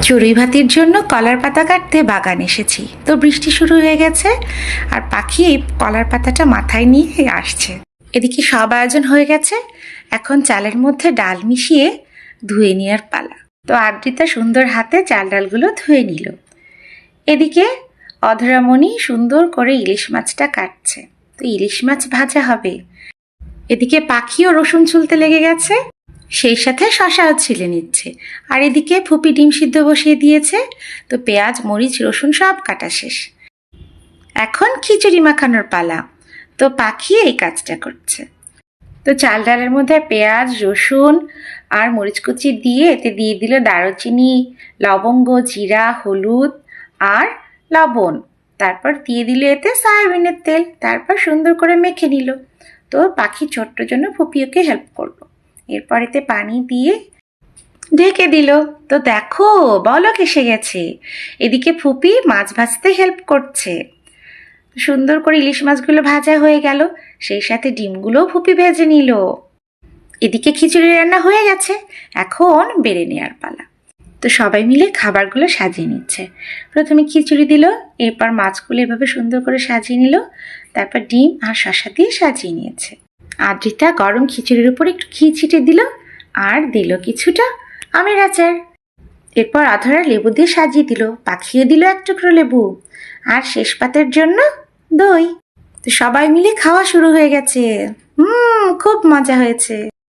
চড়ুই ভাতির জন্য কলার পাতা কাটতে বাগান এসেছি, তো বৃষ্টি শুরু হয়ে গেছে আর পাখি এই কলার পাতাটা মাথায় নিয়ে আসছে। এদিকে সব আয়োজন হয়ে গেছে, এখন চালের মধ্যে ডাল মিশিয়ে ধুয়ে নেওয়ার পালা। তো আদ্রিতা সুন্দর হাতে চাল ডালগুলো ধুয়ে নিল। এদিকে অধরামণি সুন্দর করে ইলিশ মাছটা কাটছে, তো ইলিশ মাছ ভাজা হবে। এদিকে পাখিও রসুন ছুলতে লেগে গেছে, সেই সাথে শশাও ছিলে নিচ্ছে। আর এদিকে ফুপি ডিম সিদ্ধ বসিয়ে দিয়েছে, তো পেঁয়াজ মরিচ রসুন সব কাটা শেষ। এখন খিচুড়ি মাখানোর পালা, তো পাখি এই কাজটা করছে। তো চাল ডালের মধ্যে পেঁয়াজ রসুন আর মরিচ কুচি দিয়ে এতে দিয়ে দিল দারুচিনি, লবঙ্গ, জিরা, হলুদ আর লবণ। তারপর দিয়ে দিল এতে সয়াবিনের তেল, তারপর সুন্দর করে মেখে নিল। তো পাখি ছোট্ট জন্য ফুপি ওকে হেল্প করলো। এরপর এতে পানি দিয়ে ঢেকে দিল। তো দেখো বলক এসে গেছে। এদিকে ফুপি মাছ ভাজতে হেল্প করছে। সুন্দর করে ইলিশ মাছগুলো ভাজা হয়ে গেল, সেই সাথে ডিমগুলোও ফুপি ভেজে নিল। এদিকে খিচুড়ি রান্না হয়ে গেছে, এখন বেড়ে নেওয়ার পালা। তো সবাই মিলে খাবারগুলো সাজিয়ে নিচ্ছে। প্রথমে খিচুড়ি দিল, এরপর মাছগুলো এভাবে সুন্দর করে সাজিয়ে নিল, তারপর ডিম আর শসা দিয়ে সাজিয়ে নিয়েছে। আদ্রিতা গরম খিচুড়ির উপর একটু ঘি ছিটে দিল আর দিল কিছুটা আমের আচার। এরপর অধরা লেবু দিয়ে সাজিয়ে দিল, পাখিয়ে দিল এক টুকরো লেবু, আর শেষ পাতের জন্য দই। তো সবাই মিলে খাওয়া শুরু হয়ে গেছে। খুব মজা হয়েছে।